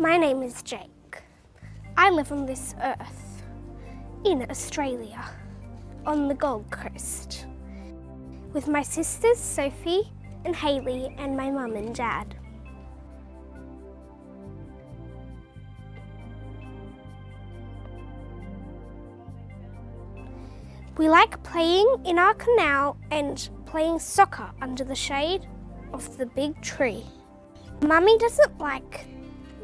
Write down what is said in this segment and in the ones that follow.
My name is Jake. I live on this earth, in Australia, on the Gold Coast, with my sisters Sophie and Hayley and my mum and dad. We like playing in our canal and playing soccer under the shade of the big tree. Mummy doesn't like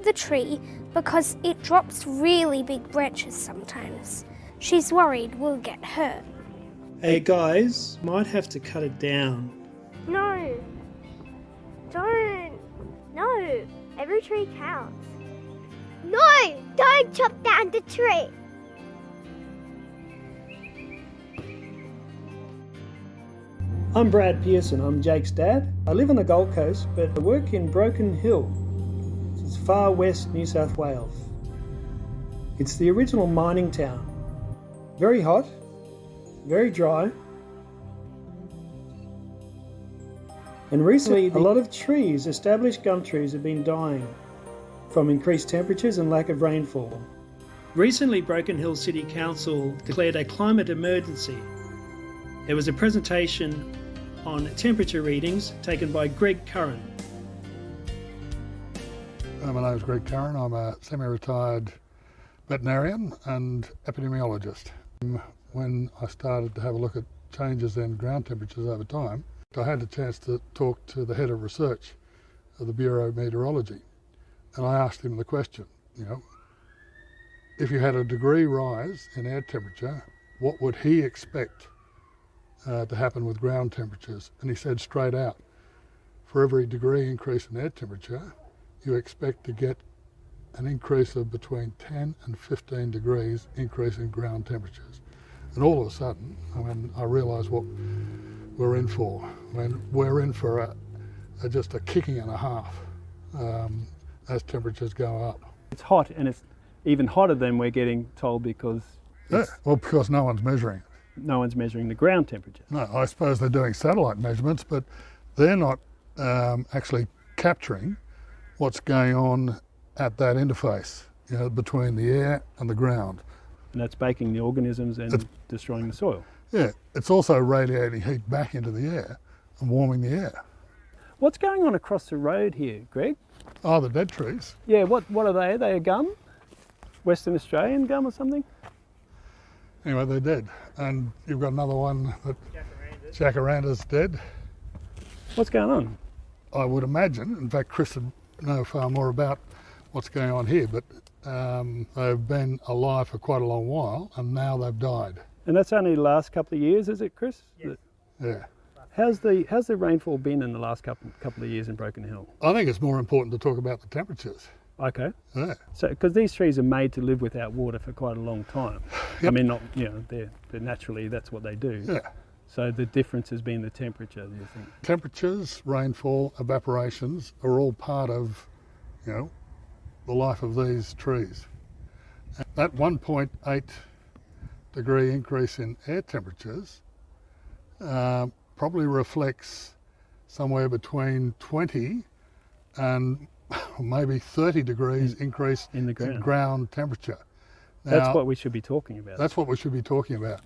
the tree because it drops really big branches sometimes. She's worried we'll get hurt. Hey guys, might have to cut it down. No, don't. No, every tree counts. No, don't chop down the tree. I'm Brad Pearson, I'm Jake's dad. I live on the Gold Coast, but I work in Broken Hill. It's far west New South Wales. It's the original mining town. Very hot, very dry. And recently, a lot of trees, established gum trees, have been dying from increased temperatures and lack of rainfall. Recently, Broken Hill City Council declared a climate emergency. There was a presentation on temperature readings taken by Greg Curran. My name is Greg Curran. I'm a semi-retired veterinarian and epidemiologist. When I started to have a look at changes in ground temperatures over time, I had the chance to talk to the head of research of the Bureau of Meteorology. And I asked him the question, if you had a degree rise in air temperature, what would he expect to happen with ground temperatures? And he said straight out, for every degree increase in air temperature, you expect to get an increase of between 10 and 15 degrees increase in ground temperatures. And all of a sudden, I realised what we're in for. We're in for just a kicking and a half as temperatures go up. It's hot, and it's even hotter than we're getting told because because no one's measuring. No one's measuring the ground temperature. No, I suppose they're doing satellite measurements, but they're not actually capturing what's going on at that interface, between the air and the ground. And that's baking the organisms and destroying the soil. Yeah, it's also radiating heat back into the air and warming the air. What's going on across the road here, Greg? Oh, the dead trees. Yeah, what are they? Are they a gum? Western Australian gum or something? Anyway, they're dead. And you've got another one that Jacaranda's dead. What's going on? I would imagine, in fact Chris would know far more about what's going on here, but they've been alive for quite a long while and now they've died. And that's only the last couple of years, is it, Chris? Yes. Yeah. How's the rainfall been in the last couple of years in Broken Hill? I think it's more important to talk about the temperatures. Okay. Yeah. So, because these trees are made to live without water for quite a long time. Yep. I mean, not they're naturally that's what they do. Yeah. So the difference has been the temperature, do you think? Temperatures, rainfall, evaporations are all part of, the life of these trees. That 1.8 degree increase in air temperatures probably reflects somewhere between 20 and maybe 30 degrees increase in ground temperature. Now, that's what we should be talking about. That's what we should be talking about.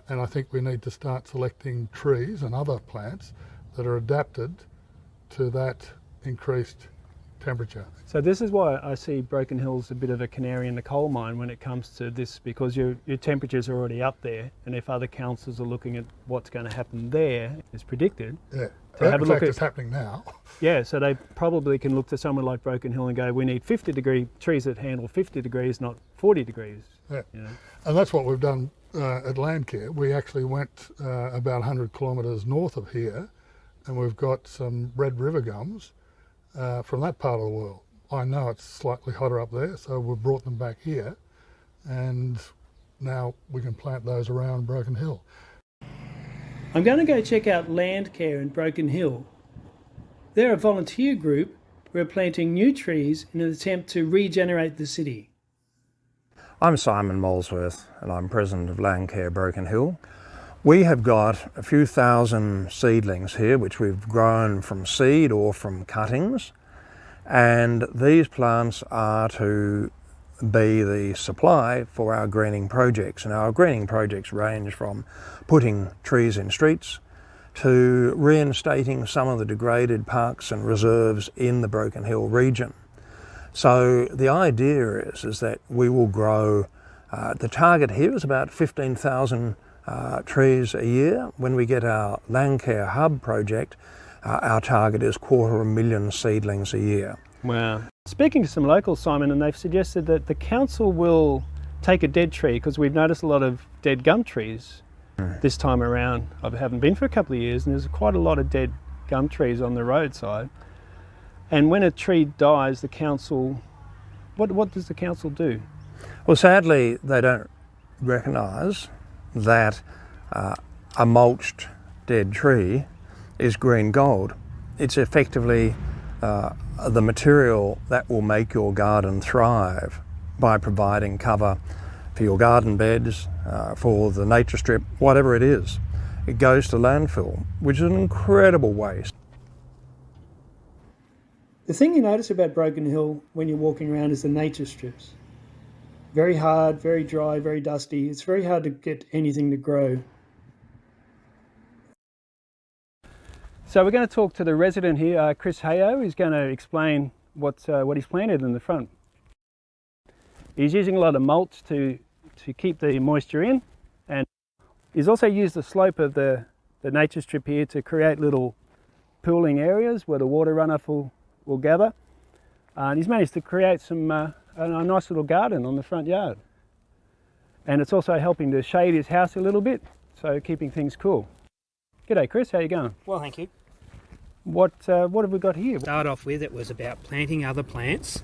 And I think we need to start selecting trees and other plants that are adapted to that increased temperature. So this is why I see Broken Hill's a bit of a canary in the coal mine when it comes to this, because your temperatures are already up there, and if other councils are looking at what's going to happen there, as predicted, yeah. to have a look at it's happening now. Yeah, so they probably can look to somewhere like Broken Hill and go, we need 50 degree trees that handle 50 degrees, not 40 degrees. Yeah. And that's what we've done at Landcare. We actually went about 100 kilometres north of here, and we've got some red river gums from that part of the world. I know it's slightly hotter up there, so we've brought them back here, and now we can plant those around Broken Hill. I'm going to go check out Landcare in Broken Hill. They're a volunteer group who are planting new trees in an attempt to regenerate the city. I'm Simon Molesworth and I'm president of Landcare Broken Hill. We have got a few thousand seedlings here which we've grown from seed or from cuttings, And these plants are to be the supply for our greening projects. And our greening projects range from putting trees in streets to reinstating some of the degraded parks and reserves in the Broken Hill region. So the idea is that we will grow, the target here is about 15,000 trees a year. When we get our Landcare Hub project, our target is 250,000 seedlings a year. Wow. Speaking to some locals, Simon, and they've suggested that the council will take a dead tree, because we've noticed a lot of dead gum trees this time around. I haven't been for a couple of years, and there's quite a lot of dead gum trees on the roadside. And when a tree dies, the council, what does the council do? Well, sadly, they don't recognise that a mulched dead tree is green gold. It's effectively the material that will make your garden thrive by providing cover for your garden beds, for the nature strip, whatever it is. It goes to landfill, which is an incredible waste. The thing you notice about Broken Hill when you're walking around is the nature strips. Very hard, very dry, very dusty. It's very hard to get anything to grow. So we're going to talk to the resident here, Chris Hayo. He's going to explain what he's planted in the front. He's using a lot of mulch to keep the moisture in, and he's also used the slope of the nature strip here to create little pooling areas where the water runoff will gather. And he's managed to create some a nice little garden on the front yard. And it's also helping to shade his house a little bit, so keeping things cool. G'day Chris, how you going? Well, thank you. What have we got here? To start off with, it was about planting other plants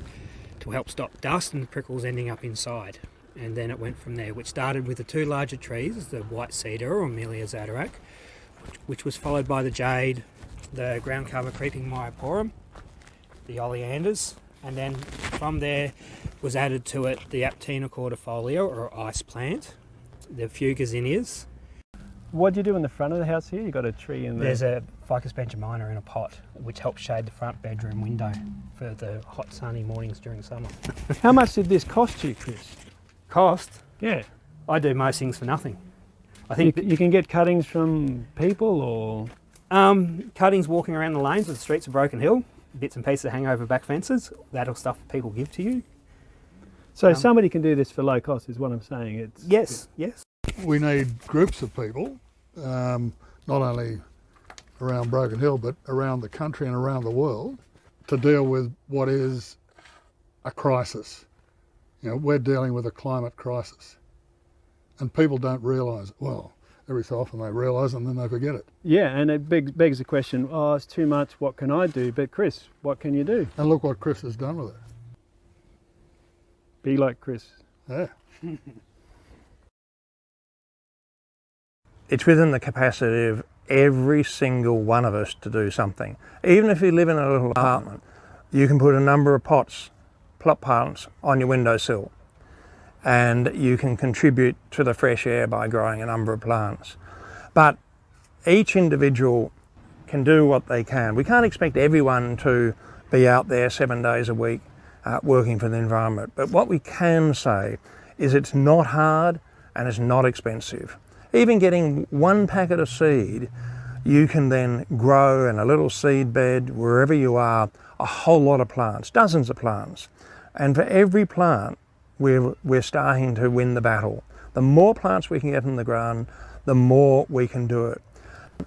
to help stop dust and prickles ending up inside. And then it went from there, which started with the two larger trees, the white cedar or Amelia zatarac, which was followed by the jade, the ground cover creeping myoporum, the oleanders, and then from there was added to it the Aptina cordifolia or ice plant, the fugazinnias. What do you do in the front of the house here? You got a tree in there. There's a Ficus benjamina in a pot, which helps shade the front bedroom window for the hot sunny mornings during summer. How much did this cost you, Chris? Cost? Yeah. I do most things for nothing. I think you can get cuttings from people, or cuttings walking around the lanes of the streets of Broken Hill, bits and pieces that hang over back fences, that'll stuff people give to you. so somebody can do this for low cost, is what I'm saying. It's Yes. We need groups of people, not only around Broken Hill, but around the country and around the world, to deal with what is a crisis. You know, we're dealing with a climate crisis. And people don't realise it. Well, every so often they realise and then they forget it. Yeah, and it begs the question, oh, it's too much, what can I do? But Chris, what can you do? And look what Chris has done with it. Be like Chris. Yeah. It's within the capacity of every single one of us to do something. Even if you live in a little apartment, you can put a number of plot plants on your windowsill, and you can contribute to the fresh air by growing a number of plants. But each individual can do what they can. We can't expect everyone to be out there 7 days a week working for the environment. But what we can say is it's not hard and it's not expensive. Even getting one packet of seed, you can then grow in a little seed bed, wherever you are, a whole lot of plants, dozens of plants. And for every plant, we're starting to win the battle. The more plants we can get in the ground, the more we can do it.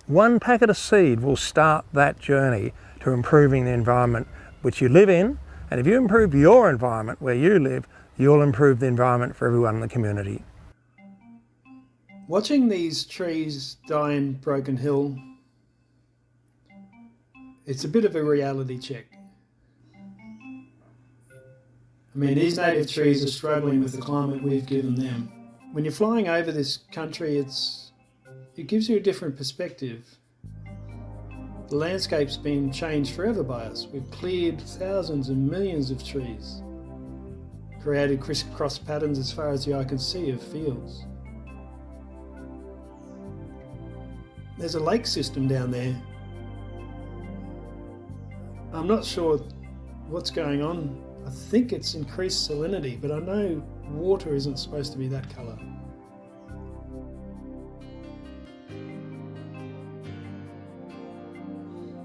One packet of seed will start that journey to improving the environment which you live in. And if you improve your environment where you live, you'll improve the environment for everyone in the community. Watching these trees die in Broken Hill, it's a bit of a reality check. I mean, these native trees are struggling with the climate we've given them. When you're flying over this country, it gives you a different perspective. The landscape's been changed forever by us. We've cleared thousands and millions of trees, created crisscross patterns as far as the eye can see of fields. There's a lake system down there. I'm not sure what's going on. I think it's increased salinity, but I know water isn't supposed to be that colour.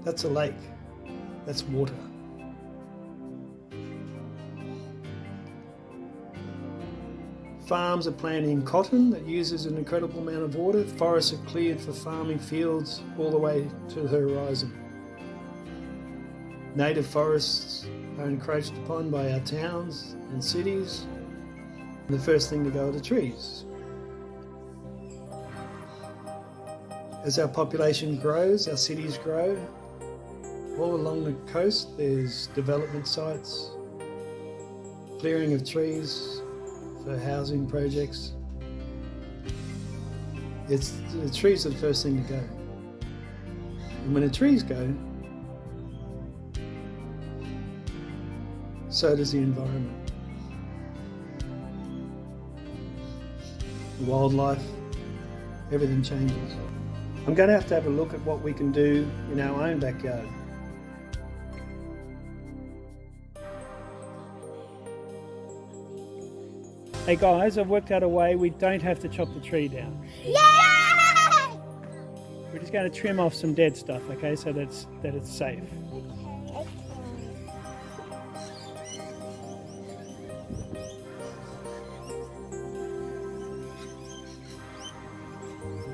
That's a lake. That's water. Farms are planting cotton that uses an incredible amount of water. Forests are cleared for farming fields all the way to the horizon. Native forests are encroached upon by our towns and cities. The first thing to go are the trees. As our population grows, our cities grow. All along the coast there's development sites, clearing of trees for housing projects. The trees are the first thing to go. And when the trees go, so does the environment. Wildlife, everything changes. I'm going to have a look at what we can do in our own backyard. Hey guys, I've worked out a way we don't have to chop the tree down. Yay! We're just going to trim off some dead stuff, okay, so that it's safe.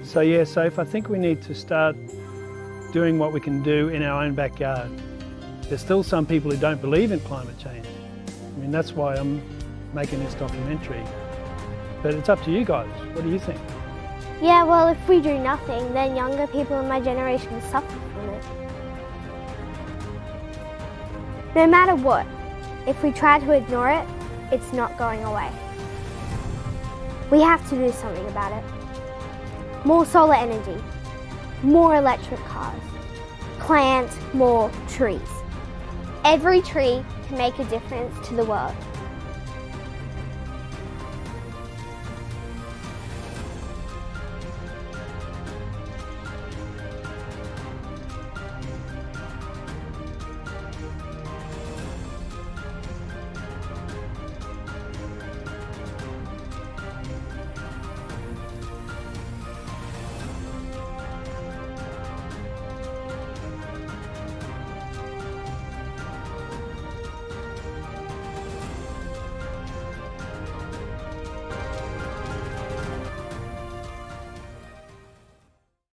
So yeah, Soph, I think we need to start doing what we can do in our own backyard. There's still some people who don't believe in climate change. I mean, that's why I'm making this documentary. But it's up to you guys. What do you think? Yeah, well, if we do nothing, then younger people in my generation will suffer from it. No matter what, if we try to ignore it, it's not going away. We have to do something about it. More solar energy, more electric cars, plant more trees. Every tree can make a difference to the world.